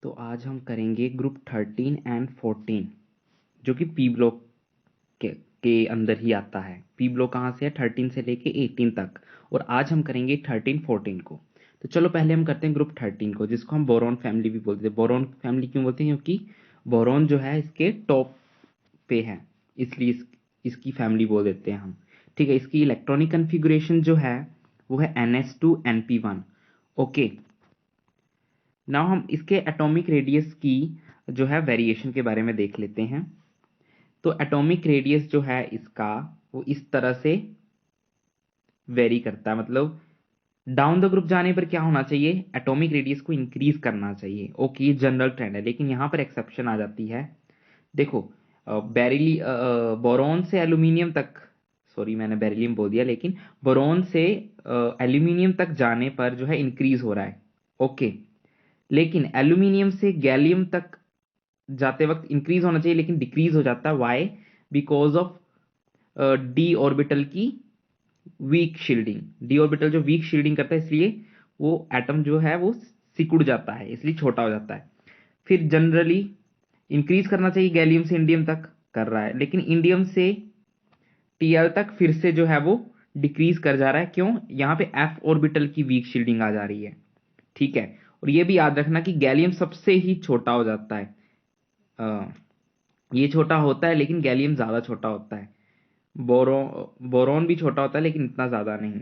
तो आज हम करेंगे ग्रुप 13 एंड 14 जो कि पी ब्लॉक के अंदर ही आता है। पी ब्लॉक कहाँ से है? 13 से लेके 18 तक। और आज हम करेंगे 13-14 को। तो चलो पहले हम करते हैं ग्रुप 13 को, जिसको हम बोरॉन फैमिली भी बोलते हैं। बोरॉन फैमिली क्यों बोलते हैं? क्योंकि बोरॉन जो है इसके टॉप पे है, इसलिए इसकी फैमिली बोल देते हैं हम। ठीक है, इसकी इलेक्ट्रॉनिक कन्फिगुरेशन जो है वो है NS2 NP1। ओके, नाउ हम इसके एटॉमिक रेडियस की जो है वेरिएशन के बारे में देख लेते हैं। तो एटॉमिक रेडियस जो है इसका वो इस तरह से वेरी करता है, मतलब डाउन द ग्रुप जाने पर क्या होना चाहिए? एटॉमिक रेडियस को इंक्रीज करना चाहिए। ओके, ये जनरल ट्रेंड है, लेकिन यहां पर एक्सेप्शन आ जाती है। देखो, बेरिली बोरॉन से एल्यूमिनियम तक, सॉरी मैंने बेरिलियम बोल दिया, लेकिन बोरॉन से एल्यूमिनियम तक जाने पर जो है इंक्रीज हो रहा है। ओके, लेकिन एल्यूमिनियम से गैलियम तक जाते वक्त इंक्रीज होना चाहिए, लेकिन डिक्रीज हो जाता है। Why? Because of d orbital की वीक शील्डिंग। डी ऑर्बिटल जो वीक शील्डिंग करता है, इसलिए वो एटम जो है वो सिकुड़ जाता है, इसलिए छोटा हो जाता है। फिर जनरली इंक्रीज करना चाहिए गैलियम से इंडियम तक, कर रहा है, लेकिन इंडियम से टीएल तक फिर से जो है वो डिक्रीज कर जा रहा है। क्यों? यहां पे एफ ऑर्बिटल की वीक शील्डिंग आ जा रही है। ठीक है, और ये भी याद रखना कि गैलियम सबसे ही छोटा हो जाता है। ये छोटा होता है, लेकिन गैलियम ज्यादा छोटा होता है। बोरॉन भी छोटा होता है, लेकिन इतना ज्यादा नहीं।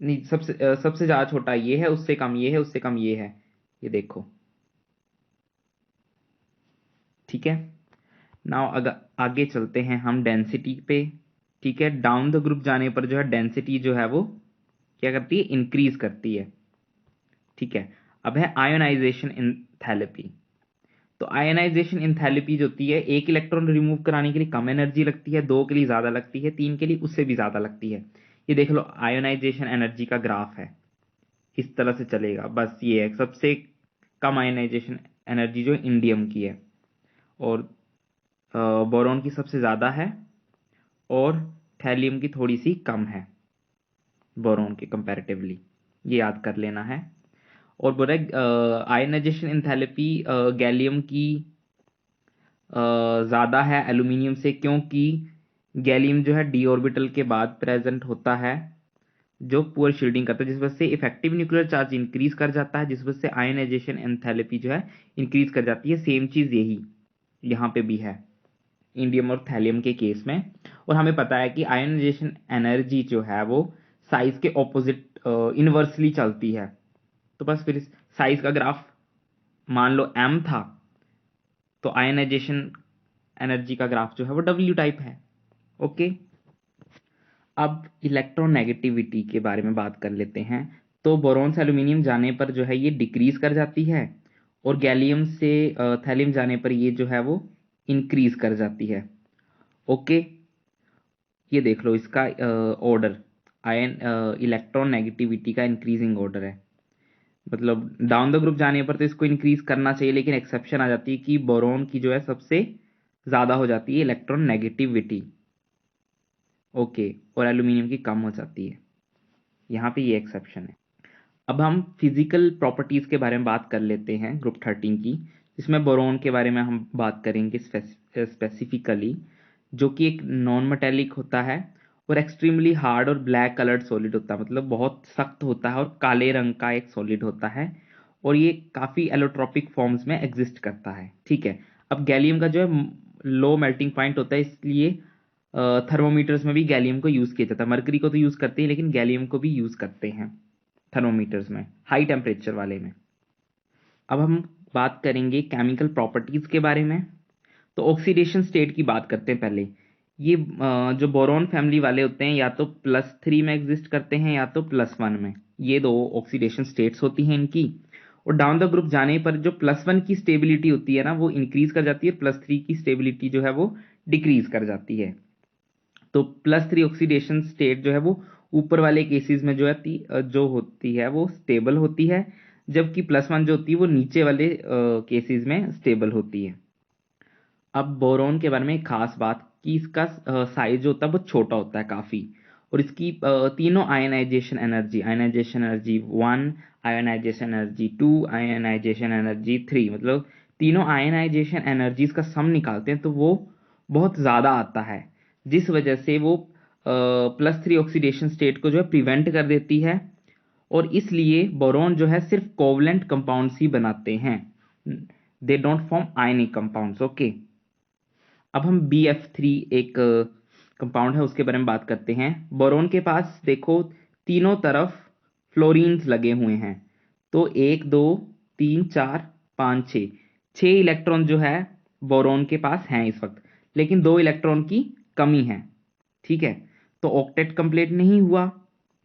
नहीं, सबसे ज्यादा छोटा ये है, उससे कम ये है, उससे कम ये है। ये देखो, ठीक है। नाउ अगर आगे चलते हैं हम डेंसिटी पे। ठीक है, डाउन द ग्रुप जाने पर जो है डेंसिटी जो है वो क्या करती है? इंक्रीज करती है। ठीक है, अब है आयोनाइजेशन एंथैल्पी। तो आयनाइजेशन एंथैल्पी जो होती है, एक इलेक्ट्रॉन रिमूव कराने के लिए कम एनर्जी लगती है, दो के लिए ज्यादा लगती है, तीन के लिए उससे भी ज्यादा लगती है। ये देख लो, आयोनाइजेशन एनर्जी का ग्राफ है, इस तरह से चलेगा। बस ये है, सबसे कम आयोनाइजेशन एनर्जी जो इंडियम की है, और बोरॉन की सबसे ज्यादा है, और थैलियम की थोड़ी सी कम है बोरॉन के कंपैरेटिवली। ये याद कर लेना है। और बोला आयनाइजेशन एंथैल्पी गैलियम की ज्यादा है एल्यूमिनियम से, क्योंकि गैलियम जो है डी ऑर्बिटल के बाद प्रेजेंट होता है, जो पुअर शील्डिंग करता है, जिस वजह से इफेक्टिव न्यूक्लियर चार्ज इंक्रीज कर जाता है, जिस वजह से आयनाइजेशन एंथैल्पी जो है इंक्रीज कर जाती है। सेम चीज यही यहाँ पे भी है, इंडियम और थैलियम के केस में। और हमें पता है कि आयनाइजेशन एनर्जी जो है वो साइज के ऑपोजिट इनवर्सली चलती है। तो बस फिर साइज का ग्राफ मान लो m था, तो आयनाइजेशन एनर्जी का ग्राफ जो है वो W टाइप है। ओके, अब इलेक्ट्रोनेगेटिविटी के बारे में बात कर लेते हैं। तो बोरॉन से एल्यूमिनियम जाने पर जो है ये डिक्रीज कर जाती है, और गैलियम से थैलियम जाने पर ये जो है वो इंक्रीज कर जाती है। ओके, ये देख लो इसका ऑर्डर, आयन इलेक्ट्रॉन नेगेटिविटी का इंक्रीजिंग ऑर्डर है। मतलब डाउन द ग्रुप जाने पर तो इसको इंक्रीज करना चाहिए, लेकिन एक्सेप्शन आ जाती है कि बोरॉन की जो है सबसे ज्यादा हो जाती है इलेक्ट्रॉन नेगेटिविटी। ओके, और एल्यूमिनियम की कम हो जाती है, यहाँ पे ये एक्सेप्शन है। अब हम फिजिकल प्रॉपर्टीज के बारे में बात कर लेते हैं ग्रुप 13 की, जिसमें बोरॉन के बारे में हम बात करेंगे स्पेसिफिकली, जो कि एक नॉन मेटेलिक होता है, और एक्सट्रीमली हार्ड और ब्लैक कलर्ड सॉलिड होता है, मतलब बहुत सख्त होता है और काले रंग का एक सॉलिड होता है, और ये काफी एलोट्रोपिक फॉर्म्स में एग्जिस्ट करता है। ठीक है, अब गैलियम का जो है लो मेल्टिंग पॉइंट होता है, इसलिए थर्मोमीटर्स में भी गैलियम को यूज किया जाता है। मरकरी को तो यूज करते हैं, लेकिन गैलियम को भी यूज करते हैं थर्मोमीटर्स में, हाई टेम्परेचर वाले में। अब हम बात करेंगे केमिकल प्रॉपर्टीज के बारे में। तो ऑक्सीडेशन स्टेट की बात करते हैं पहले। ये जो बोरॉन फैमिली वाले होते हैं, या तो +3 में एग्जिस्ट करते हैं या तो +1 में। ये दो ऑक्सीडेशन स्टेट्स होती हैं इनकी। और डाउन द ग्रुप जाने पर जो +1 की स्टेबिलिटी होती है ना, वो इंक्रीज कर जाती है, +3 की स्टेबिलिटी जो है वो डिक्रीज कर जाती है। तो +3 ऑक्सीडेशन स्टेट जो है वो ऊपर वाले केसेस में जो होती है वो स्टेबल होती है, जबकि +1 जो होती है वो नीचे वाले केसेस में स्टेबल होती है। अब बोरॉन के बारे में एक खास बात कि इसका साइज जो होता है वो छोटा होता है काफी, और इसकी तीनों ionisation energy 1, ionisation energy 2, ionisation energy 3, मतलब तीनों आयनाइजेशन एनर्जीज का सम निकालते हैं तो वो बहुत ज़्यादा आता है, जिस वजह से वो +3 ऑक्सीडेशन स्टेट को जो है प्रिवेंट कर देती है, और इसलिए बोरॉन जो है सिर्फ कोवलेंट कंपाउंड्स ही बनाते हैं, they don't form ionic compounds. Okay, अब हम BF3 एक कंपाउंड है उसके बारे में बात करते हैं। बोरॉन के पास देखो तीनों तरफ फ्लोरीन्स लगे हुए हैं, तो 1 2 3 4 5 6, 6 इलेक्ट्रॉन जो है बोरॉन के पास हैं इस वक्त, लेकिन 2 इलेक्ट्रॉन की कमी है। ठीक है, तो ऑक्टेट कंप्लीट नहीं हुआ,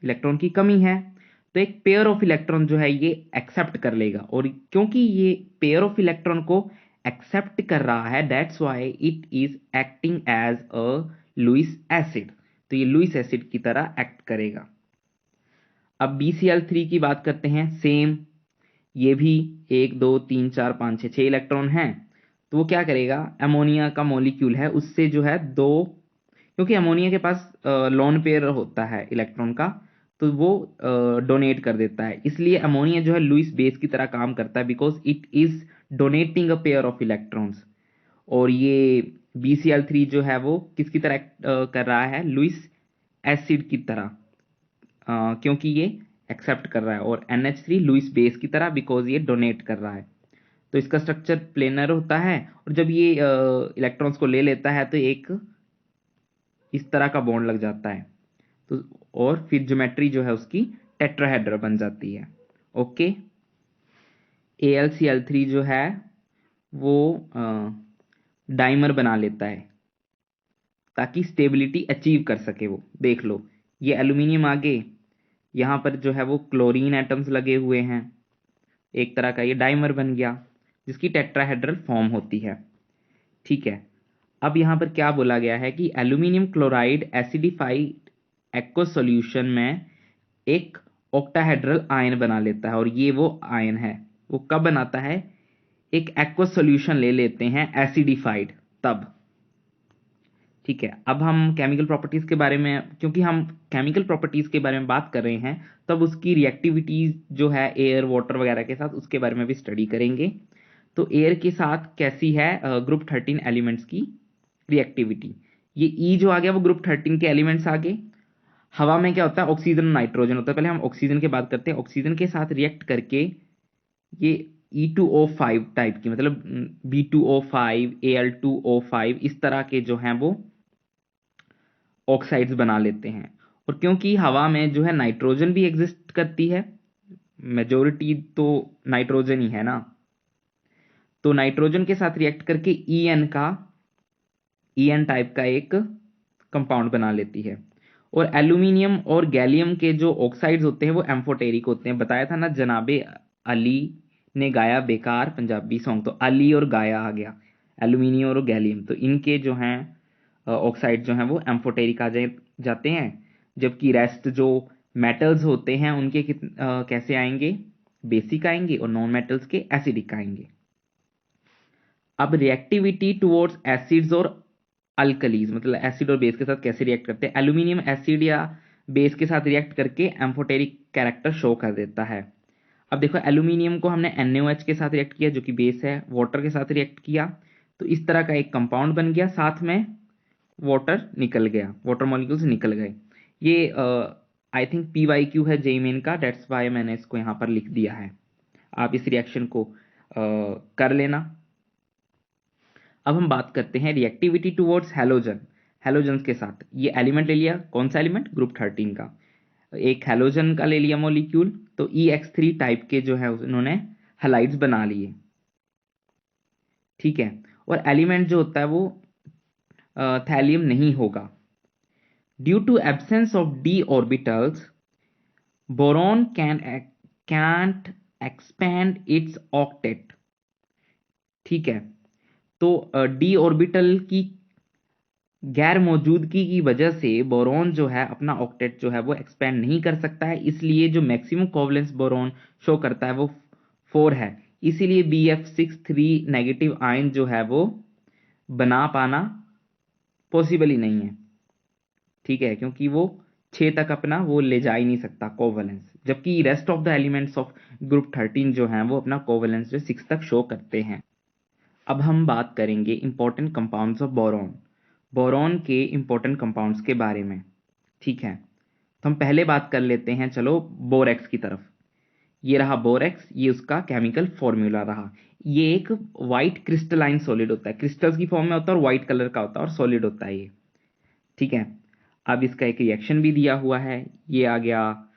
इलेक्ट्रॉन की कमी है, तो एक पेयर ऑफ इलेक्ट्रॉन जो है ये एक्सेप्ट कर लेगा, और क्योंकि ये पेयर ऑफ इलेक्ट्रॉन को एक्सेप्ट कर रहा है, that's why it is acting as a Lewis acid, तो ये लुईस एसिड की तरह एक्ट करेगा। अब BCl3 की बात करते हैं, सेम, ये भी 1 2 3 4 5 6 इलेक्ट्रॉन हैं, तो वो क्या करेगा, अमोनिया का मॉलिक्यूल है उससे जो है दो, क्योंकि अमोनिया के पास लोन पेयर होता है इलेक्ट्रॉन का, तो वो डोनेट कर देता है, इसलिए अमोनिया जो है लुईस बेस की तरह काम करता है, because it is donating a pair of electrons. और ये BCl3 जो है वो किसकी तरह कर रहा है, लुईस एसिड की तरह, क्योंकि ये एक्सेप्ट कर रहा है, और NH3 लुईस बेस की तरह, बिकॉज ये डोनेट कर रहा है। तो इसका स्ट्रक्चर प्लेनर होता है, और जब ये इलेक्ट्रॉन्स को ले लेता है तो एक इस तरह का बॉन्ड लग जाता है, तो और फिर ज्योमेट्री जो है उसकी टेट्राहेड्रल बन जाती है। ओके, AlCl3 जो है वो डाइमर बना लेता है ताकि स्टेबिलिटी अचीव कर सके। वो देख लो, ये एल्यूमिनियम आगे, यहाँ पर जो है वो क्लोरीन एटम्स लगे हुए हैं, एक तरह का ये डाइमर बन गया जिसकी टेट्राहेड्रल फॉर्म होती है। ठीक है, अब यहाँ पर क्या बोला गया है कि aluminium chloride acidified aqueous solution में एक ऑक्टाहेड्रल आयन बना लेता है, और ये वो आयन है, वो कब बनाता है, एक एक्वस सॉल्यूशन ले लेते हैं एसिडिफाइड तब। ठीक है, अब हम केमिकल प्रॉपर्टीज के बारे में, क्योंकि हम केमिकल प्रॉपर्टीज के बारे में बात कर रहे हैं, तब उसकी रिएक्टिविटीज जो है एयर वाटर वगैरह के साथ, उसके बारे में भी स्टडी करेंगे। तो एयर के साथ कैसी है ग्रुप 13 एलिमेंट्स की रिएक्टिविटी, ये ई जो आ गया वो ग्रुप 13 के एलिमेंट्स आ गए। हवा में क्या होता है, ऑक्सीजन नाइट्रोजन होता है, पहले हम ऑक्सीजन की बात करते हैं, ऑक्सीजन के साथ रिएक्ट करके ये E2O5 टाइप की, मतलब B2O5 Al2O5 इस तरह के जो हैं वो ऑक्साइड्स बना लेते हैं। और क्योंकि हवा में जो है नाइट्रोजन भी एग्जिस्ट करती है, मेजोरिटी तो नाइट्रोजन ही है ना, तो नाइट्रोजन के साथ रिएक्ट करके EN टाइप का एक कंपाउंड बना लेती है। और एल्यूमिनियम और गैलियम के जो ऑक्साइड्स होते हैं वो एम्फोटेरिक होते हैं, बताया था ना जनाबे अली ने गाया बेकार पंजाबी सॉन्ग, तो अली और गाया आ गया, एल्यूमिनियम और गैलियम, तो इनके जो हैं ऑक्साइड जो हैं वो एम्फोटेरिक जाते हैं, जबकि रेस्ट जो मेटल्स होते हैं उनके कैसे आएंगे, बेसिक आएंगे, और नॉन मेटल्स के एसिडिक आएंगे। अब रिएक्टिविटी टुवर्ड्स एसिड्स और अल्कलीज, मतलब एसिड और बेस के साथ कैसे रिएक्ट करते हैं, एल्यूमिनियम एसिड या बेस के साथ रिएक्ट करके एम्फोटेरिक कैरेक्टर शो कर देता है। अब देखो, एल्यूमिनियम को हमने NaOH के साथ रिएक्ट किया जो कि बेस है, वाटर के साथ रिएक्ट किया, तो इस तरह का एक कंपाउंड बन गया, साथ में वाटर निकल गया, वाटर मॉलिक्यूल्स निकल गए। ये आई थिंक PYQ है जेई मेन का, डेट्स वाई मैंने इसको यहाँ पर लिख दिया है, आप इस रिएक्शन को कर लेना। अब हम बात करते हैं रिएक्टिविटी टुवर्ड्स हैलोजन, हैलोजन के साथ, ये एलिमेंट ले लिया, कौन सा एलिमेंट, ग्रुप 13 का, एक हैलोजन का ले लिया मॉलिक्यूल, तो EX3 टाइप के जो है उन्होंने हैलाइड्स बना लिए। ठीक है, और एलिमेंट जो होता है वो थैलियम नहीं होगा। Due to absence of d orbitals, boron can't expand its octet। ठीक है, तो d ऑर्बिटल की गैर मौजूदगी की वजह से बोरॉन जो है अपना ऑक्टेट जो है वो एक्सपेंड नहीं कर सकता है, इसलिए जो मैक्सिमम कोवलेंस बोरॉन शो करता है वो 4 है, इसीलिए BF63 नेगेटिव आयन जो है वो बना पाना पॉसिबल ही नहीं है। ठीक है, क्योंकि वो 6 तक अपना वो ले जा ही नहीं सकता कोवैलेंस, जबकि rest of the elements of group 13 जो हैं वो अपना कोवैलेंस जो 6 तक शो करते हैं। अब हम बात करेंगे important compounds of boron, boron के इंपॉर्टेंट कंपाउंड्स के बारे में। ठीक है, तो हम पहले बात कर लेते हैं, चलो बोरेक्स की तरफ। ये रहा बोरेक्स, ये उसका केमिकल फॉर्मूला रहा। ये एक व्हाइट क्रिस्टलाइन सॉलिड होता है, क्रिस्टल्स की फॉर्म में होता है और व्हाइट कलर का होता है और सॉलिड होता है ये। ठीक है, अब इसका एक रिएक्शन भी दिया हुआ है, ये आ गया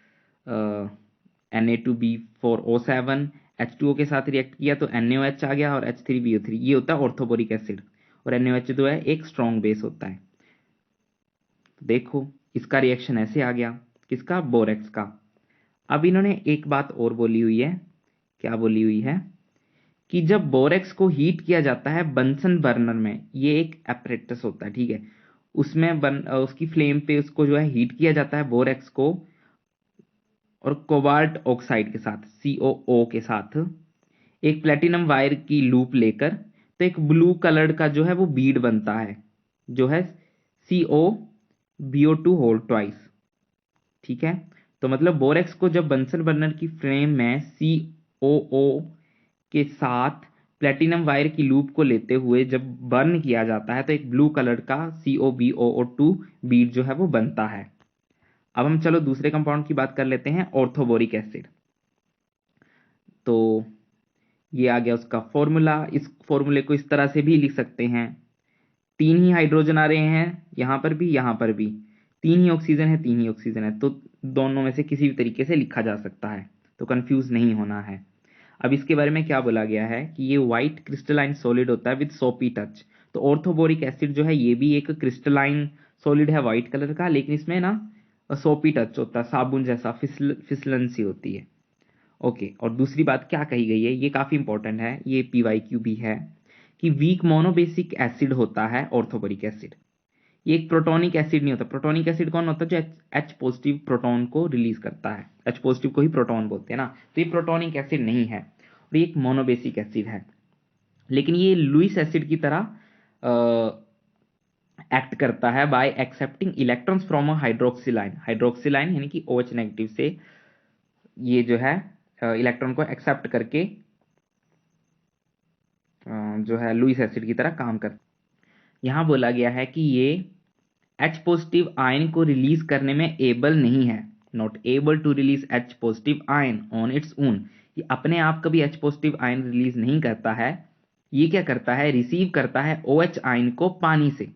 Na2B4O7, H2O के साथ रिएक्ट किया तो NaOH आ गया और H3BO3, ये होता है ऑर्थोबोरिक एसिड, और NaOH जो है एक स्ट्रॉन्ग बेस होता है। तो देखो इसका रिएक्शन ऐसे आ गया, किसका, बोरेक्स का। अब इन्होंने एक बात और बोली हुई है, क्या बोली हुई है कि जब बोरेक्स को हीट किया जाता है बंसन बर्नर में, ये एक एपरेटस होता है, ठीक है, उसमें उसकी फ्लेम पे उसको जो है हीट किया जाता है बोरेक्स को, और कोबाल्ट ऑक्साइड के साथ COO के साथ एक प्लेटिनम वायर की लूप लेकर, तो एक ब्लू कलर्ड का जो है वो बीड बनता है, जो है COBO2 होल ट्वाइस। ठीक है, तो मतलब बोरेक्स को जब बंसन बर्नर की फ्लेम में COO के साथ प्लेटिनम वायर की लूप को लेते हुए जब बर्न किया जाता है तो एक ब्लू कलर का COBO2 बीड जो है वो बनता है। अब हम चलो दूसरे कंपाउंड की बात कर लेते हैं, ऑर्थोबोरिक एसिड। तो ये आ गया उसका फॉर्मूला, इस फॉर्मूले को इस तरह से भी लिख सकते हैं, 3 ही हाइड्रोजन आ रहे हैं यहां पर भी, यहां पर भी 3 ही ऑक्सीजन है, 3 ही ऑक्सीजन है, तो दोनों में से किसी भी तरीके से लिखा जा सकता है, तो कंफ्यूज नहीं होना है। अब इसके बारे में क्या बोला गया है कि ये व्हाइट क्रिस्टलाइन सॉलिड होता है विद सोपी टच। तो ऑर्थोबोरिक एसिड जो है ये भी एक क्रिस्टलाइन सॉलिड है व्हाइट कलर का, लेकिन इसमें ना सोपी टच होता है, साबुन जैसा फिसलन सी होती है। ओके, और दूसरी बात क्या कही गई है, ये काफी इंपॉर्टेंट है, ये PYQ भी है, कि वीक मोनोबेसिक एसिड होता है ऑर्थोबोरिक एसिड। ये एक प्रोटोनिक एसिड नहीं होता। प्रोटोनिक एसिड कौन होता है, जो H पॉजिटिव प्रोटॉन को रिलीज करता है, H पॉजिटिव को ही प्रोटॉन बोलते हैं ना, तो ये प्रोटोनिक एसिड नहीं है और ये एक मोनोबेसिक एसिड है। लेकिन ये लुईस एसिड की तरह एक्ट करता है by accepting electrons from a hydroxyl ion, hydroxyl ion यानी कि OH नेगेटिव से ये जो है इलेक्ट्रॉन को एक्सेप्ट करके जो है लुईस एसिड की तरह काम करता है। यहां बोला गया है कि ये H पॉजिटिव आयन को रिलीज करने में एबल नहीं है, not able to release H positive ion on its own. ये अपने आप कभी H पॉजिटिव आयन रिलीज नहीं करता है, ये क्या करता है, रिसीव करता है OH आयन को पानी से।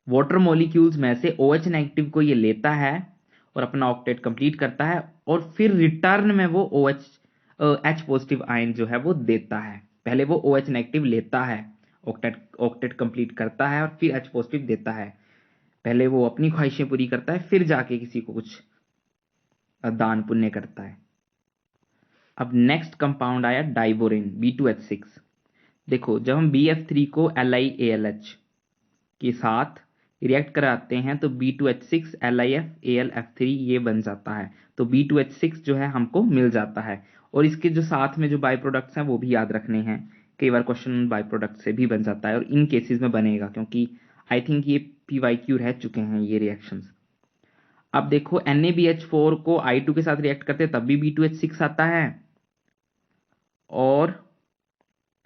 वाटर मॉलिक्यूल्स में से OH नेगेटिव को ये लेता है और अपना ऑक्टेट कंप्लीट करता है, और फिर रिटर्न में वो H पॉजिटिव आयन जो है वो देता है। पहले वो OH नेगेटिव लेता है, ऑक्टेट कंप्लीट करता है और फिर H पॉजिटिव देता है। पहले वो अपनी ख्वाहिशें पूरी करता है, फिर जाके किसी को कुछ दान पुण्य करता है। अब नेक्स्ट कंपाउंड आया डाइबोरेन, B2H6। देखो जब हम BF3 को LiAlH के साथ रिएक्ट कराते हैं तो B2H6 LiFAlF3 ये बन जाता है, तो B2H6 जो है हमको मिल जाता है। और इसके जो साथ में जो बाई प्रोडक्ट्स हैं वो भी याद रखने हैं, कई बार क्वेश्चन बाई प्रोडक्ट से भी बन जाता है और इन केसेस में बनेगा, क्योंकि आई थिंक ये PYQ रह चुके हैं ये रिएक्शंस। अब देखो NaBH4 को I2 के साथ रिएक्ट करते हैं तब भी B2H6 आता है, और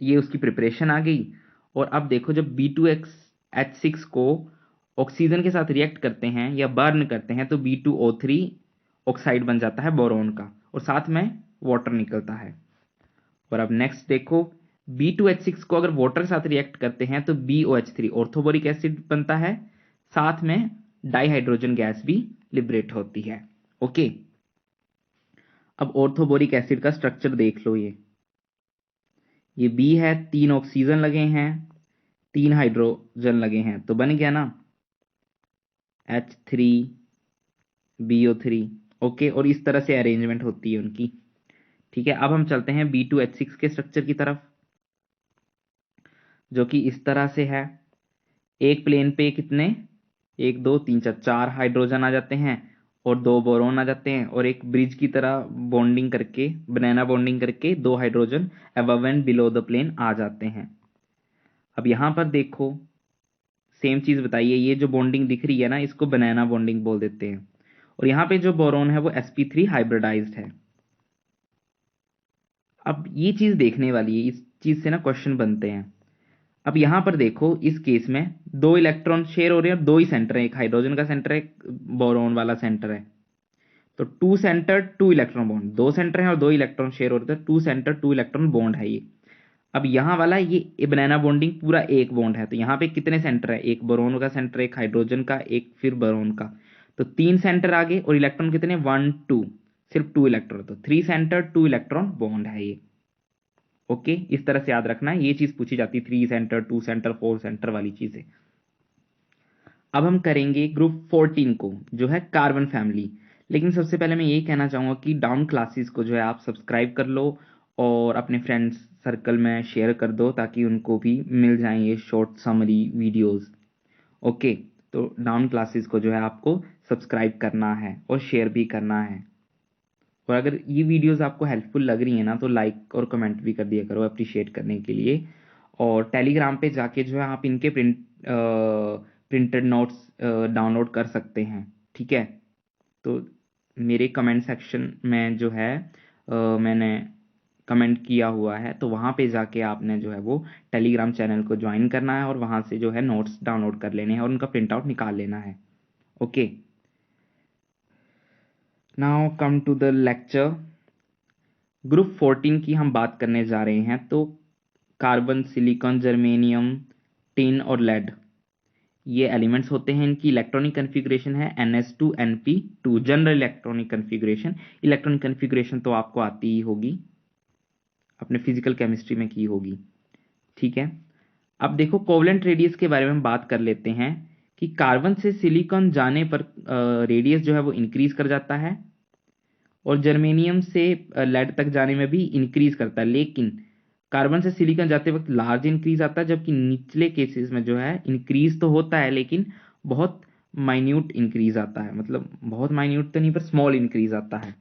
ये उसकी प्रिपरेशन आ गई। और अब देखो जब B2H6 को ऑक्सीजन के साथ रिएक्ट करते हैं या बर्न करते हैं तो B2O3 ऑक्साइड बन जाता है बोरोन का, और साथ में वाटर निकलता है। और अब नेक्स्ट देखो B2H6 को अगर वाटर के साथ रिएक्ट करते हैं तो BOH3 ऑर्थोबोरिक एसिड बनता है, साथ में डाइहाइड्रोजन गैस भी लिबरेट होती है। ओके, अब ऑर्थोबोरिक एसिड का स्ट्रक्चर देख लो, ये B है, 3 ऑक्सीजन लगे हैं, 3 हाइड्रोजन लगे हैं, तो बन गया ना H3BO3। ओके, और इस तरह से अरेंजमेंट होती है उनकी। ठीक है, अब हम चलते हैं B2H6 के स्ट्रक्चर की तरफ, जो कि इस तरह से है। एक प्लेन पे कितने, 1 2 3 4 4 हाइड्रोजन आ जाते हैं और 2 बोरोन आ जाते हैं, और एक ब्रिज की तरह बॉन्डिंग करके, बनाना बॉन्डिंग करके 2 hydrogen above and below the plane आ जाते हैं। अब यहां पर देखो सेम चीज बताइए। ये जो बॉन्डिंग दिख रही है ना, इसको बनाना बॉन्डिंग बोल देते हैं। और यहाँ पे जो बोरोन है वो sp3 हाइब्रिडाइज्ड है। अब ये चीज देखने वाली है, इस चीज से ना क्वेश्चन बनते हैं। अब यहां पर देखो, इस केस में दो इलेक्ट्रॉन शेयर हो रहे हैं और दो ही सेंटर है, एक हाइड्रोजन का सेंटर है, एक बोरोन वाला सेंटर है। तो two centre two electron bond, दो सेंटर है और दो इलेक्ट्रॉन शेयर हो रहे थे, two centre two electron bond है ये। अब यहाँ वाला ये बनाना बॉन्डिंग पूरा एक बॉन्ड है, तो यहाँ पे कितने सेंटर है, एक बोरोन का सेंटर, एक हाइड्रोजन का, एक फिर बोरोन का। तो तीन सेंटर आगे और इलेक्ट्रॉन कितने, 1 2, सिर्फ टू इलेक्ट्रॉन, तो 3 सेंटर 2 इलेक्ट्रॉन बॉन्ड है ये। ओके, इस तरह से याद रखना है, ये चीज पूछी जाती है, 3 सेंटर 2 सेंटर 4 सेंटर वाली चीजें। अब हम करेंगे ग्रुप 14 को, जो है कार्बन फैमिली। लेकिन सबसे पहले मैं ये कहना चाहूंगा कि डाउन क्लासेस को जो है आप सब्सक्राइब कर लो और अपने फ्रेंड्स सर्कल में शेयर कर दो, ताकि उनको भी मिल जाएं ये शॉर्ट समरी वीडियोस। ओके, तो डाउन क्लासेस को जो है आपको सब्सक्राइब करना है और शेयर भी करना है। और अगर ये वीडियोस आपको हेल्पफुल लग रही है ना, तो लाइक और कमेंट भी कर दिया करो अप्रिशिएट करने के लिए। और टेलीग्राम पे जाके जो है आप इनके प्रिंटेड नोट्स डाउनलोड कर सकते हैं, ठीक है। तो मेरे कमेंट सेक्शन में जो है मैंने कमेंट किया हुआ है, तो वहाँ पे जाके आपने जो है वो टेलीग्राम चैनल को ज्वाइन करना है और वहाँ से जो है नोट्स डाउनलोड कर लेने हैं और उनका प्रिंट आउट निकाल लेना है। Okay, now come to the lecture. Group 14 की हम बात करने जा रहे हैं। तो कार्बन, सिलिकॉन, जर्मेनियम, टिन और लेड, ये एलिमेंट्स होते हैं। इनकी इलेक्ट्रॉनिक कन्फिग्रेशन है ns2np2, general electronic configuration. Electronic configuration तो आपको आती ही होगी, अपने फिजिकल केमिस्ट्री में की होगी, ठीक है। अब देखो, कोवलेंट रेडियस के बारे में हम बात कर लेते हैं कि कार्बन से सिलिकॉन जाने पर रेडियस जो है वो इंक्रीज कर जाता है और जर्मेनियम से लेड तक जाने में भी इंक्रीज करता है। लेकिन कार्बन से सिलिकॉन जाते वक्त लार्ज इंक्रीज आता है, जबकि निचले केसेस में जो है इंक्रीज तो होता है लेकिन बहुत माइन्यूट इंक्रीज आता है, मतलब बहुत माइन्यूट तो नहीं पर स्मॉल इंक्रीज आता है।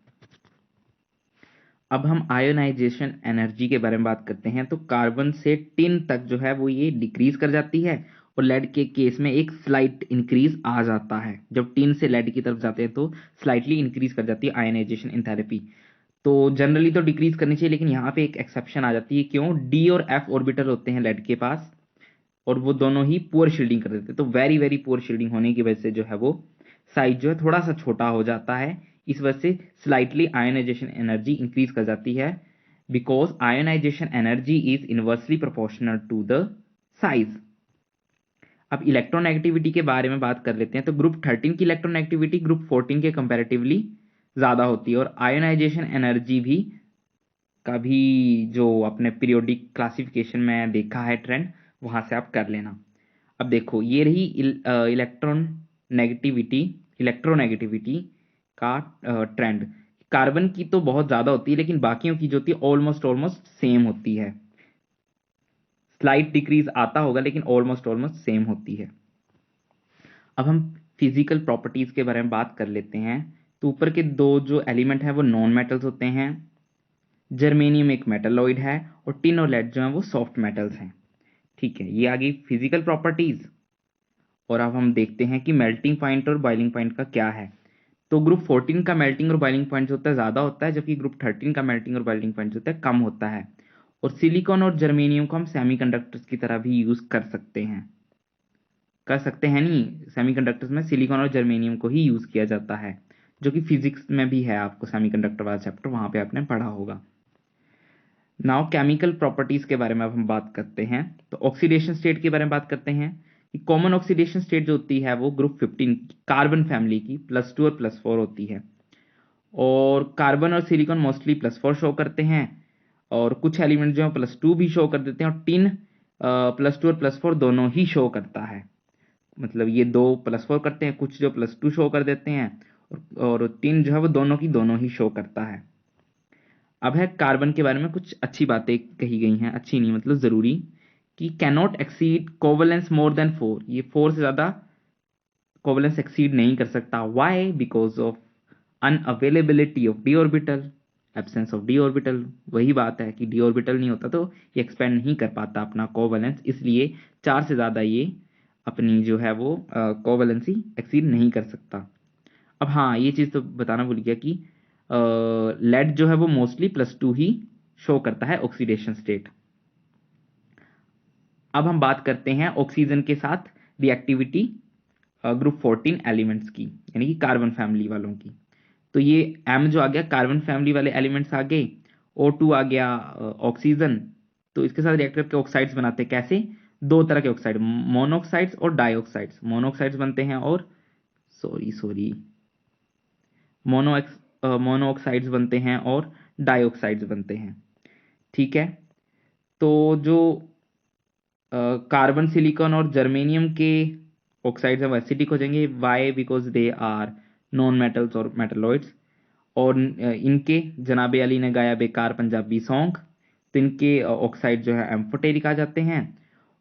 अब हम आयोनाइजेशन एनर्जी के बारे में बात करते हैं। तो कार्बन से टिन तक जो है वो ये डिक्रीज कर जाती है और लेड के केस में एक स्लाइट इंक्रीज आ जाता है। जब टिन से लेड की तरफ जाते हैं तो स्लाइटली इंक्रीज कर जाती है आयोनाइजेशन एंथैल्पी। तो जनरली तो डिक्रीज करनी चाहिए, लेकिन यहाँ पे एक एक्सेप्शन आ जाती है। क्यों, डी और एफ ऑर्बिटल होते हैं लेड के पास और वो दोनों ही पुअर शील्डिंग कर देते हैं। तो वेरी वेरी पुअर शील्डिंग होने की वजह से जो है वो साइज जो है थोड़ा सा छोटा हो जाता है। इस वजह से स्लाइटली आयोनाइजेशन एनर्जी इंक्रीज कर जाती है, because ionisation energy is inversely proportional to the size. अब इलेक्ट्रोनेगेटिविटी के बारे में बात कर लेते हैं। तो ग्रुप 13 की इलेक्ट्रोनेगेटिविटी ग्रुप 14 के कंपैरेटिवली ज्यादा होती है और आयोनाइजेशन एनर्जी भी कभी जो अपने पीरियोडिक क्लासिफिकेशन में देखा है ट्रेंड, वहां से आप कर लेना। अब देखो, ये रही इलेक्ट्रोनेगेटिविटी का ट्रेंड। कार्बन की तो बहुत ज्यादा होती है, लेकिन बाकियों की जो होती है ऑलमोस्ट ऑलमोस्ट सेम होती है। स्लाइट डिक्रीज आता होगा लेकिन ऑलमोस्ट ऑलमोस्ट सेम होती है। अब हम फिजिकल प्रॉपर्टीज के बारे में बात कर लेते हैं। तो ऊपर के दो जो एलिमेंट हैं वो नॉन मेटल्स होते हैं। जर्मेनियम एक मेटलॉइड है और टिन और लेड जो है वो सॉफ्ट मेटल्स हैं, ठीक है। ये आ गई फिजिकल प्रॉपर्टीज। और अब हम देखते हैं कि मेल्टिंग पॉइंट और बॉइलिंग पॉइंट का क्या है। तो ग्रुप 14 का मेल्टिंग और बॉइलिंग पॉइंट जो होता है ज्यादा होता है, जबकि ग्रुप 13 का मेल्टिंग और बॉइलिंग पॉइंट जो होता है कम होता है। और सिलिकॉन और जर्मेनियम को हम सेमीकंडक्टर्स की तरह भी यूज कर सकते हैं नहीं, सेमीकंडक्टर्स में सिलिकॉन और जर्मेनियम को ही यूज किया जाता है, जो कि फिजिक्स में भी है, आपको सेमीकंडक्टर वाला चैप्टर वहां पे आपने पढ़ा होगा। नाउ केमिकल प्रॉपर्टीज के बारे में अब हम बात करते हैं। तो ऑक्सीडेशन स्टेट के बारे में बात करते हैं कि कॉमन ऑक्सीडेशन स्टेट जो होती है वो ग्रुप 15 कार्बन फैमिली की +2 और +4 होती है। और कार्बन और सिलिकॉन मोस्टली +4 शो करते हैं और कुछ एलिमेंट जो है +2 भी शो कर देते हैं। और टिन +2 और +4 दोनों ही शो करता है, मतलब ये दो +4 करते हैं, कुछ जो +2 शो कर देते हैं और टिन जो है वो दोनों की दोनों ही शो करता है। अब है कार्बन के बारे में कुछ अच्छी बातें कही गई हैं, अच्छी नहीं मतलब जरूरी, कि कैनॉट एक्सीड कोवलेंस मोर देन 4। ये 4 से ज्यादा कोवलेंस एक्सीड नहीं कर सकता। Why, because of unavailability of d orbital, absence of d orbital. वही बात है कि डी ऑर्बिटल नहीं होता तो ये एक्सपेंड नहीं कर पाता अपना कोवलेंस, इसलिए 4 से ज्यादा ये अपनी जो है वो कोवैलेंसी एक्सीड नहीं कर सकता। अब हाँ, ये चीज़ तो बताना भूल गया कि लेड जो है वो मोस्टली +2 ही शो करता है ऑक्सीडेशन स्टेट। अब हम बात करते हैं ऑक्सीजन के साथ रिएक्टिविटी ग्रुप 14 एलिमेंट्स की, यानी कि कार्बन फैमिली वालों की। तो ये एम जो आ गया कार्बन फैमिली वाले एलिमेंट्स आ गए, O2 आ गया ऑक्सीजन। तो इसके साथ रिएक्ट करके ऑक्साइड्स बनाते हैं। कैसे? दो तरह के ऑक्साइड, मोनोऑक्साइड्स और डाइऑक्साइड्स। मोनोऑक्साइड्स बनते हैं और सॉरी मोनोऑक्साइड्स बनते हैं और डाइऑक्साइड्स बनते हैं। ठीक है। तो जो कार्बन, सिलिकॉन और जर्मेनियम के ऑक्साइड्स हैं वो एसिडिक हो जाएंगे। Why? Because they are non metals और मेटलॉइड्स। और इनके जनाबे अली ने गाया बेकार पंजाबी सॉन्ग, तो इनके ऑक्साइड जो है एम्फोटेरिक आ जाते हैं।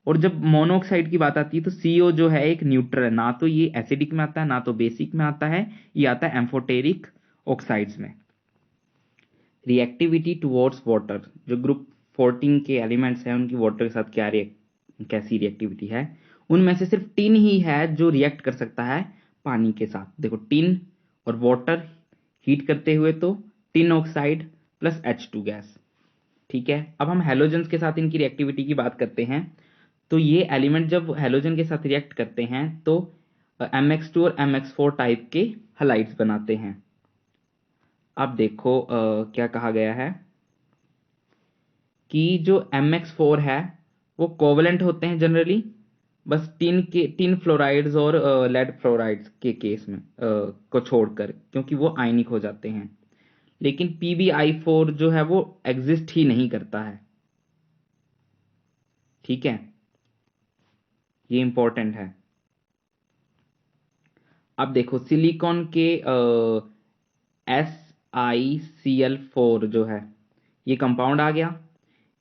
और जब मोनोऑक्साइड की बात आती है तो CO जो है एक न्यूट्रल है, ना तो ये एसिडिक में आता है ना तो बेसिक में आता है, ये आता है एम्फोटेरिक ऑक्साइड्स में। रिएक्टिविटी टुवर्ड्स वाटर, जो ग्रुप 14 के एलिमेंट्स हैं उनकी वाटर के साथ कैसी रिएक्टिविटी है, उनमें से सिर्फ टिन ही है जो रिएक्ट कर सकता है पानी के साथ। देखो, टिन और वाटर हीट करते हुए तो tin oxide plus H2 gas. ठीक है। अब हम हैलोजेंस के साथ इनकी रिएक्टिविटी की बात करते हैं। तो ये एलिमेंट जब हैलोजन के साथ रिएक्ट करते हैं तो MX2 और MX4 टाइप के हलाइड्स बनाते हैं। अब देखो क्या कहा गया है कि जो MX4 है वो कोवलेंट होते हैं जनरली, बस टिन फ्लोराइड्स और लेड फ्लोराइड्स के केस में को छोड़कर, क्योंकि वो आयनिक हो जाते हैं। लेकिन PbI4 जो है वो एग्जिस्ट ही नहीं करता है। ठीक है, ये इंपॉर्टेंट है। अब देखो सिलिकॉन के SiCl4 जो है ये कंपाउंड आ गया।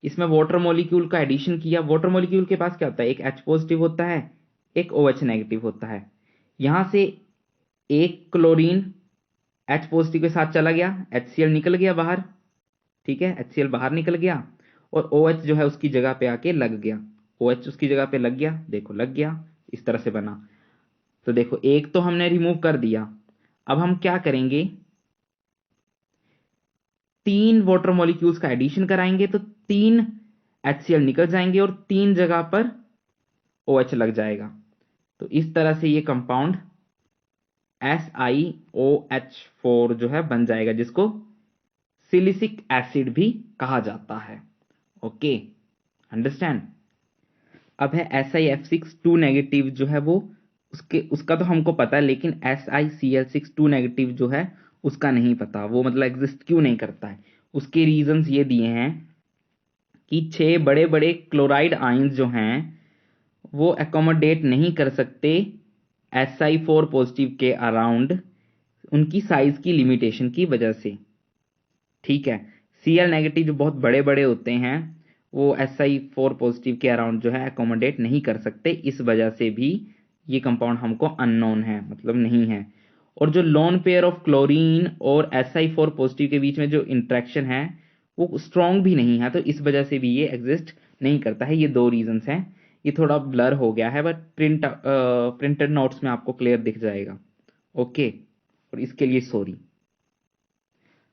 इसमें वाटर मॉलिक्यूल का एडिशन किया। वाटर मॉलिक्यूल के पास क्या होता है? एक H पॉजिटिव होता है, एक OH नेगेटिव होता है। यहां से एक क्लोरीन H पॉजिटिव के साथ चला गया, HCl निकल गया बाहर। ठीक है, HCl बाहर निकल गया और OH जो है उसकी जगह पे आके लग गया। OH उसकी जगह पे लग गया, देखो लग गया, इस तरह से बना। तो देखो एक तो हमने रिमूव कर दिया। अब हम क्या करेंगे? 3 वाटर मॉलिक्यूल्स का एडिशन कराएंगे तो 3 HCl निकल जाएंगे और 3 जगह पर OH लग जाएगा। तो इस तरह से ये कंपाउंड SiOH4 जो है बन जाएगा, जिसको सिलिसिक एसिड भी कहा जाता है। Okay, understand? अब है SiF6 2 नेगेटिव जो है वो उसका तो हमको पता है, लेकिन SiCl6 2 नेगेटिव जो है उसका नहीं पता। वो मतलब एग्जिस्ट क्यों नहीं करता है? उसके रीजंस ये दिए हैं कि 6 बड़े बड़े क्लोराइड आयंस जो हैं वो एकोमोडेट नहीं कर सकते Si4 पॉजिटिव के अराउंड, उनकी साइज की लिमिटेशन की वजह से। ठीक है। Cl नेगेटिव जो बहुत बड़े बड़े होते हैं वो Si4 पॉजिटिव के अराउंड जो है एकोमोडेट नहीं कर सकते, इस वजह से भी ये कंपाउंड हमको अननोन है, मतलब नहीं है। और जो लोन पेयर ऑफ क्लोरीन और Si4 पॉजिटिव के बीच में जो इंट्रैक्शन है वो स्ट्रॉन्ग भी नहीं है, तो इस वजह से भी ये एग्जिस्ट नहीं करता है। ये 2 रीजंस हैं। ये थोड़ा ब्लर हो गया है बट प्रिंटेड नोट्स में आपको क्लियर दिख जाएगा। ओके, और इसके लिए सॉरी।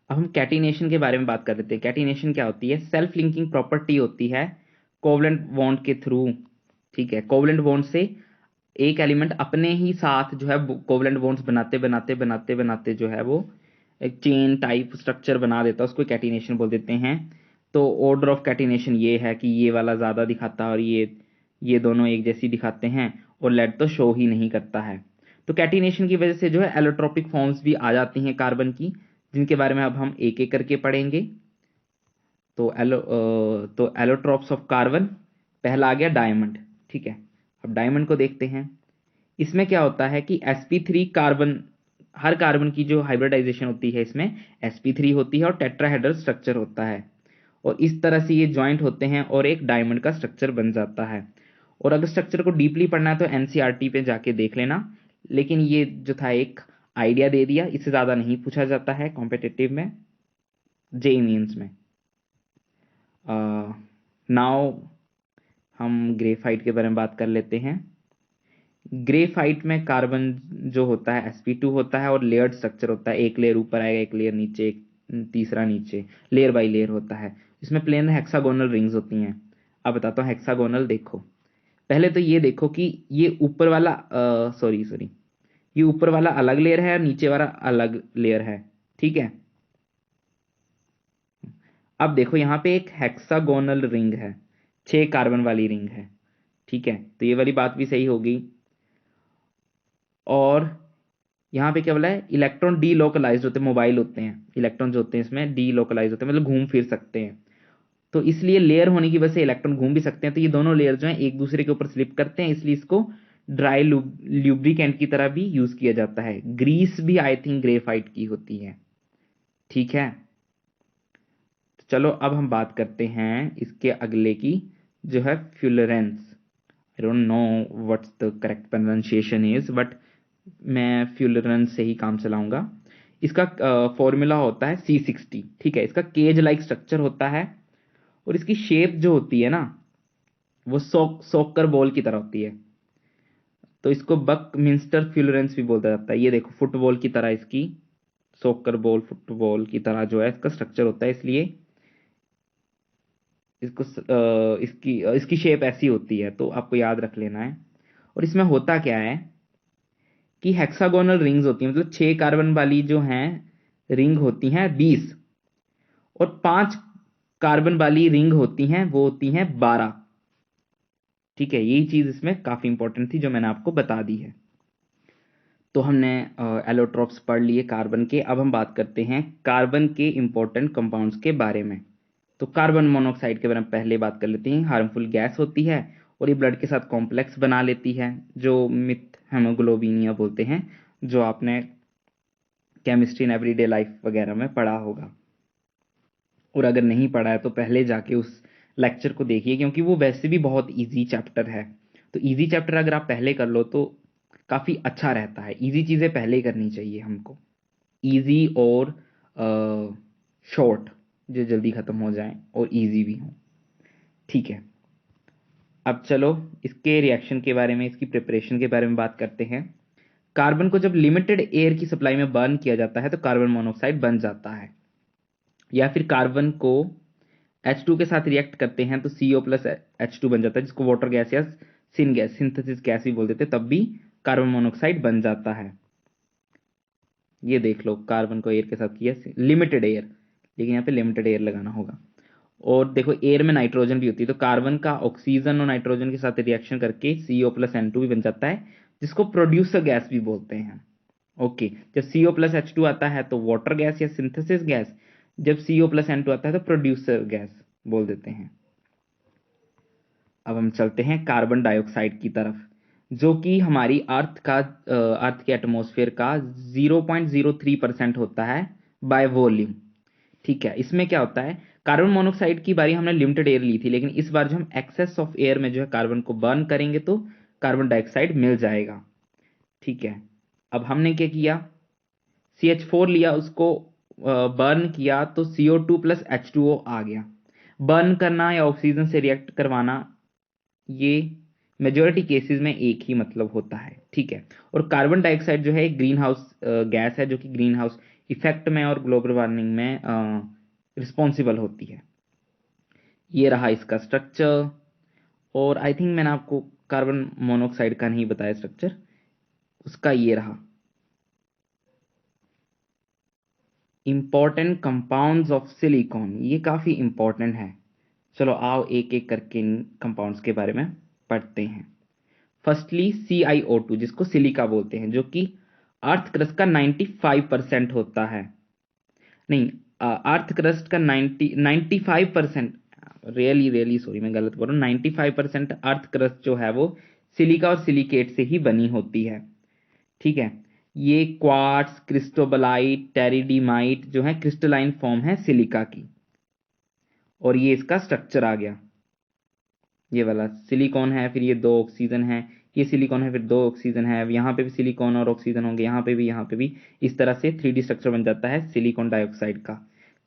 अब हम कैटिनेशन के बारे में बात कर रहे थे। कैटिनेशन क्या होती है? सेल्फ लिंकिंग प्रॉपर्टी होती है कोवलेंट बॉन्ड के थ्रू। ठीक है, कोवलेंट बॉन्ड से एक एलिमेंट अपने ही साथ जो है कोवलेंट बॉन्ड्स बनाते बनाते बनाते बनाते जो है वो एक चेन टाइप स्ट्रक्चर बना देता है, उसको कैटिनेशन बोल देते हैं। तो ऑर्डर ऑफ कैटिनेशन ये है कि ये वाला ज्यादा दिखाता है और ये दोनों एक जैसी दिखाते हैं, और लेड तो शो ही नहीं करता है। तो कैटिनेशन की वजह से जो है एलोट्रोपिक फॉर्म्स भी आ जाती हैं कार्बन की, जिनके बारे में अब हम एक एक करके पढ़ेंगे। तो एलोट्रोप्स ऑफ कार्बन, पहला आ गया डायमंड। ठीक है, अब डायमंड को देखते हैं। इसमें क्या होता है कि sp3 कार्बन, हर कार्बन की जो हाइब्रिडाइजेशन होती है इसमें sp3 होती है और टेट्राहेड्रल स्ट्रक्चर होता है, और इस तरह से ये ज्वाइंट होते हैं और एक डायमंड का स्ट्रक्चर बन जाता है। और अगर स्ट्रक्चर को डीपली पढ़ना है तो एनसीईआरटी पे जाके देख लेना, लेकिन ये जो था एक आइडिया दे दिया, इससे ज्यादा नहीं पूछा जाता है कॉम्पिटिटिव में, जेईई मींस में। नाउ हम ग्रेफाइट के बारे में बात कर लेते हैं। ग्रेफाइट में कार्बन जो होता है sp2 होता है और लेयर्ड स्ट्रक्चर होता है, एक लेयर ऊपर आएगा, एक लेयर नीचे, एक तीसरा नीचे, लेयर बाय लेयर होता है। इसमें प्लेन हेक्सागोनल रिंग्स होती हैं। अब बताता हूँ हेक्सागोनल। देखो पहले तो ये देखो कि ये ऊपर वाला सॉरी सॉरी ये ऊपर वाला अलग लेयर है और नीचे वाला अलग लेयर है, ठीक है। अब देखो यहाँ पे एक हेक्सागोनल रिंग है, 6 कार्बन वाली रिंग है, ठीक है, तो ये वाली बात भी सही होगी। और यहाँ पे क्या बोला है, इलेक्ट्रॉन डी लोकलाइज होते हैं, मोबाइल होते हैं इलेक्ट्रॉन जो होते हैं इसमें, डी लोकलाइज होते हैं मतलब घूम फिर सकते हैं। तो इसलिए लेयर होने की वजह से इलेक्ट्रॉन घूम भी सकते हैं। तो ये दोनों लेयर जो है एक दूसरे के ऊपर स्लिप करते हैं, इसलिए इसको ड्राई ल्यूब्रिकेंट की तरह भी यूज किया जाता है। ग्रीस भी आई थिंक ग्रेफाइट की होती है, ठीक है। तो चलो अब हम बात करते हैं इसके अगले की, जो है फ्यूलरेंस। I don't know what's the correct pronunciation is, but मैं फ्यूलरेंस से ही काम चलाऊंगा। इसका फॉर्मूला होता है C60, ठीक है। इसका केज लाइक स्ट्रक्चर होता है और इसकी शेप जो होती है ना, वो सॉकर बॉल की तरह होती है। तो इसको बकमिंस्टर फ्यूलरेंस भी बोला जाता है। ये देखो फुटबॉल की तरह इसकी, सॉकर बॉल फुटबॉल की तरह जो है इसका स्ट्रक्चर होता है, इसलिए इसको इसकी इसकी शेप ऐसी होती है, तो आपको याद रख लेना है। और इसमें होता क्या है कि हेक्सागोनल रिंग्स होती हैं, मतलब 6 कार्बन वाली जो हैं रिंग होती हैं 20, और 5 कार्बन वाली रिंग होती हैं वो होती हैं 12, ठीक है। यही चीज इसमें काफी इंपॉर्टेंट थी जो मैंने आपको बता दी है। तो हमने एलोट्रॉप्स पढ़ लिए कार्बन के। अब हम बात करते हैं कार्बन के इंपॉर्टेंट कंपाउंड्स के बारे में। तो कार्बन मोनोऑक्साइड के बारे में पहले बात कर लेते हैं। हार्मफुल गैस होती है और ये ब्लड के साथ कॉम्प्लेक्स बना लेती है, जो मिथ हेमोग्लोबिनिया बोलते हैं, जो आपने केमिस्ट्री इन एवरीडे लाइफ वगैरह में पढ़ा होगा। और अगर नहीं पढ़ा है तो पहले जाके उस लेक्चर को देखिए, क्योंकि वो वैसे भी बहुत इजी चैप्टर है। तो इजी चैप्टर अगर आप पहले कर लो तो काफ़ी अच्छा रहता है। इजी चीज़ें पहले ही करनी चाहिए हमको, इजी और शॉर्ट, जो जल्दी ख़त्म हो जाए और इजी भी हो, ठीक है। अब चलो इसके रिएक्शन के बारे में, इसकी प्रिपरेशन के बारे में बात करते हैं। कार्बन को जब लिमिटेड एयर की सप्लाई में बर्न किया जाता है तो कार्बन मोनोऑक्साइड बन जाता है। या फिर कार्बन को H2 के साथ रिएक्ट करते हैं तो CO प्लस H2 बन जाता है, जिसको वाटर गैस या सिन गैस, सिंथेसिस गैस भी बोल देते हैं, तब भी कार्बन मोनोऑक्साइड बन जाता है। ये देख लो, कार्बन को एयर के साथ किया लिमिटेड एयर, लेकिन यहाँ पे लिमिटेड एयर लगाना होगा। और देखो एयर में नाइट्रोजन भी होती है, तो कार्बन का ऑक्सीजन और नाइट्रोजन के साथ रिएक्शन करके CO प्लस N2 भी बन जाता है, जिसको प्रोड्यूसर गैस भी बोलते हैं। ओके, जब CO प्लस H2 आता है तो वाटर गैस या सिंथेसिस गैस, जब CO प्लस N2 आता है तो प्रोड्यूसर गैस बोल देते हैं। अब हम चलते हैं कार्बन डाइऑक्साइड की तरफ, जो कि हमारी अर्थ के एटमॉस्फेयर का 0.03% होता है बाय वॉल्यूम, ठीक है। इसमें क्या होता है, कार्बन मोनोऑक्साइड की बारी हमने लिमिटेड एयर ली थी, लेकिन इस बार जो हम एक्सेस ऑफ एयर में जो है कार्बन को बर्न करेंगे तो कार्बन डाइऑक्साइड मिल जाएगा, ठीक है। अब हमने क्या किया, CH4 लिया, उसको बर्न किया तो CO2 प्लस H2O आ गया। बर्न करना या ऑक्सीजन से रिएक्ट करवाना, ये मेजोरिटी केसेस में एक ही मतलब होता है, ठीक है। और कार्बन डाइऑक्साइड जो है एक ग्रीन हाउस गैस है, जो कि ग्रीन हाउस इफेक्ट में और ग्लोबल वार्मिंग में रिस्पॉन्सिबल होती है। ये रहा इसका स्ट्रक्चर। और आई थिंक मैंने आपको कार्बन मोनोऑक्साइड का नहीं बताया स्ट्रक्चर, उसका ये रहा। इंपॉर्टेंट कंपाउंड्स ऑफ सिलिकॉन, ये काफी इंपॉर्टेंट है। चलो आओ एक एक करके इन कंपाउंड्स के बारे में पढ़ते हैं। फर्स्टली CiO2, जिसको सिलिका बोलते हैं, जो कि अर्थ क्रस्ट का 95% होता है। नहीं, अर्थ क्रस्ट का 95%, रियली रियली सॉरी मैं गलत बोल रहा हूँ, 95% अर्थ क्रस्ट जो है वो सिलिका और सिलिकेट से ही बनी होती है, ठीक है। ये क्वार्ट्स, क्रिस्टोबलाइट, टेरिडीमाइट जो है क्रिस्टलाइन फॉर्म है सिलिका की। और ये इसका स्ट्रक्चर आ गया, ये वाला सिलिकॉन है, फिर ये 2 ऑक्सीजन है, ये सिलिकॉन है, फिर 2 ऑक्सीजन है, यहाँ पे भी सिलिकॉन और ऑक्सीजन होंगे, यहाँ पे भी, यहाँ पे भी। इस तरह से 3D स्ट्रक्चर बन जाता है सिलिकॉन डाइऑक्साइड का,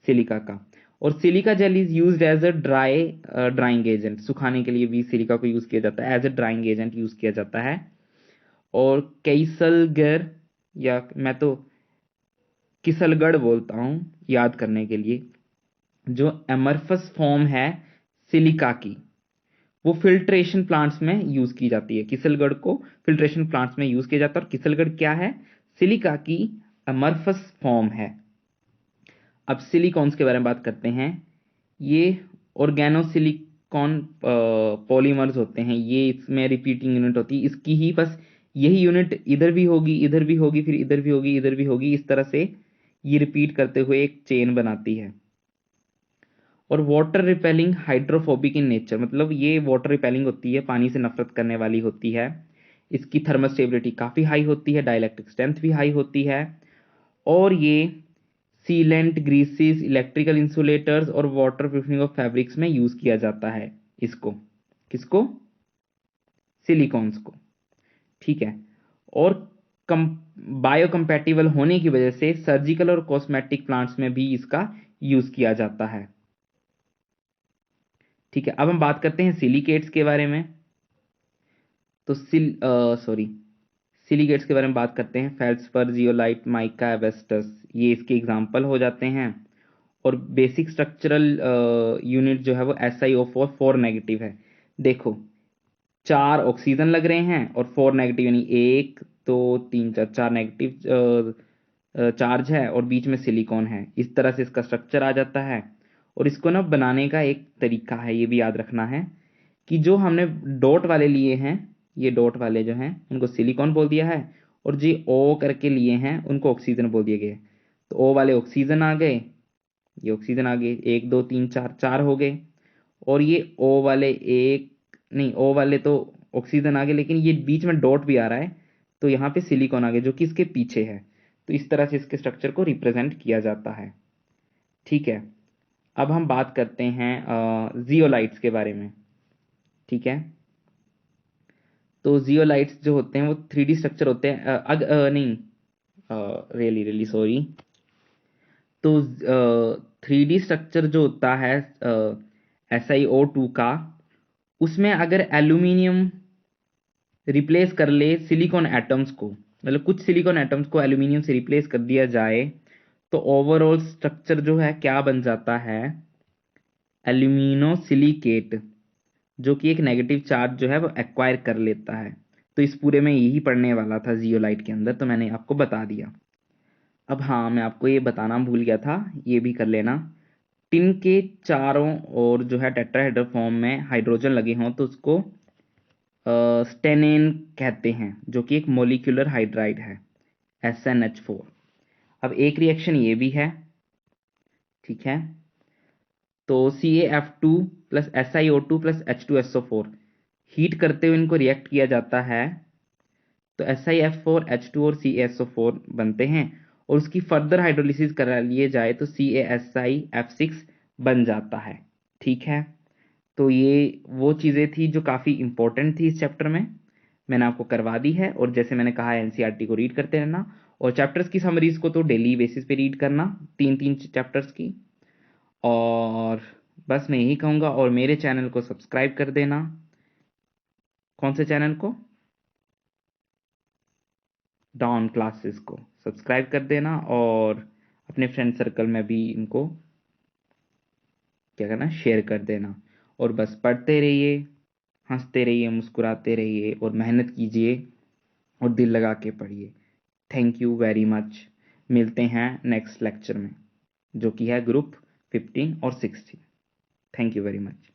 सिलिका का। और silica gel is used as a drawing agent, सुखाने के लिए भी सिलिका को यूज किया जाता है, as a drawing agent use किया जाता है। और कैसलगर, या मैं तो किसलगढ़ बोलता हूँ याद करने के लिए, जो एमरफस फॉर्म है सिलिका की, वो फिल्ट्रेशन प्लांट्स में यूज की जाती है। किसलगढ़ को फिल्ट्रेशन प्लांट्स में यूज किया जाता है। और किसलगढ़ क्या है? सिलिका की अमरफस फॉर्म है। अब सिलिकॉन्स के बारे में बात करते हैं। ये ऑर्गेनोसिलिकॉन पॉलीमर्स होते हैं। ये इसमें रिपीटिंग यूनिट होती है। इसकी ही बस यही यूनिट इधर भी होगी, इधर भी होगी, फिर इधर भी होगी, इधर भी होगी। इस तरह से ये रिपीट करते हुए एक चेन बनाती है। और water repelling hydrophobic in nature, मतलब ये वाटर रिपेलिंग होती है, पानी से नफरत करने वाली होती है। इसकी थर्मल स्टेबिलिटी काफ़ी हाई होती है, डाइलेक्ट्रिक स्ट्रेंथ भी हाई होती है। और ये सीलेंट, ग्रीसेस, इलेक्ट्रिकल इंसुलेटर्स और वाटर प्रूफिंग ऑफ फैब्रिक्स में यूज किया जाता है इसको। किसको? सिलिकॉन्स को। ठीक है। और कम बायोकम्पैटिबल होने की वजह से सर्जिकल और कॉस्मेटिक प्लांट्स में भी इसका यूज किया जाता है। ठीक है, अब हम बात करते हैं सिलिकेट्स के बारे में। तो सिलिकेट्स के बारे में बात करते हैं। फेल्ड्सपर, जियोलाइट, माइका, एवेस्टस, ये इसके एग्जाम्पल हो जाते हैं। और बेसिक स्ट्रक्चरल यूनिट जो है वो SiO4 4 नेगेटिव है। देखो, 4 ऑक्सीजन लग रहे हैं और 4 नेगेटिव, यानी 1 2 3 4 4 नेगेटिव चार्ज है और बीच में सिलिकॉन है। इस तरह से इसका स्ट्रक्चर आ जाता है। और इसको ना बनाने का एक तरीका है, ये भी याद रखना है कि जो हमने डॉट वाले लिए हैं, ये डॉट वाले जो हैं उनको सिलिकॉन बोल दिया है, और जो O करके लिए हैं उनको ऑक्सीजन बोल दिया गया है। तो O वाले ऑक्सीजन आ गए, ये ऑक्सीजन आ गए, 1 2 3 4 4 हो गए। और ये O वाले एक, नहीं, O वाले तो ऑक्सीजन आ गए, लेकिन ये बीच में डॉट भी आ रहा है, तो यहाँ पे सिलिकॉन आ गया जो कि इसके पीछे है। तो इस तरह से इसके स्ट्रक्चर को रिप्रेजेंट किया जाता है। ठीक है, अब हम बात करते हैं जियोलाइट्स के बारे में। ठीक है, तो जियोलाइट्स जो होते हैं वो 3D स्ट्रक्चर होते हैं। नहीं, रियली रियली सॉरी। तो 3D स्ट्रक्चर जो होता है SiO2 का, उसमें अगर एल्यूमिनियम रिप्लेस कर ले सिलिकॉन एटम्स को, मतलब कुछ सिलिकॉन एटम्स को एल्यूमिनियम से रिप्लेस कर दिया जाए, तो ओवरऑल स्ट्रक्चर जो है क्या बन जाता है? एल्यूमिनो सिलिकेट, जो कि एक नेगेटिव चार्ज जो है वो एक्वायर कर लेता है। तो इस पूरे में यही पढ़ने वाला था जियोलाइट के अंदर, तो मैंने आपको बता दिया। अब हाँ, मैं आपको ये बताना भूल गया था, ये भी कर लेना। टिन के चारों ओर जो है टेट्राहेड्रल फॉर्म में हाइड्रोजन लगे हों तो उसको स्टेनेन कहते हैं, जो कि एक मोलिकुलर हाइड्राइड है, SnH4। अब एक रिएक्शन ये भी है। ठीक है, तो CaF2 plus SiO2 plus H2SO4 heat करते हुए इनको रिएक्ट किया जाता है, तो SiF4 H2 और CaSO4 बनते हैं। और उसकी फर्दर हाइड्रोलिसिस करा लिए जाए तो CaSiF6 बन जाता है। ठीक है, तो ये वो चीज़ें थी जो काफ़ी इंपॉर्टेंट थी इस चैप्टर में, मैंने आपको करवा दी है। और जैसे मैंने कहा है, NCERT को रीड करते रहना, और चैप्टर्स की समरीज को तो डेली बेसिस पे रीड करना, 3 3 चैप्टर्स की। और बस मैं यही कहूँगा, और मेरे चैनल को सब्सक्राइब कर देना। कौन से चैनल को? डॉन क्लासेस को सब्सक्राइब कर देना, और अपने फ्रेंड सर्कल में भी इनको क्या करना, शेयर कर देना। और बस पढ़ते रहिए, हंसते रहिए, मुस्कुराते रहिए, और मेहनत कीजिए, और दिल लगा के पढ़िए। Thank you very much. मिलते हैं नेक्स्ट लेक्चर में, जो कि है ग्रुप 15 और 16। Thank you very much.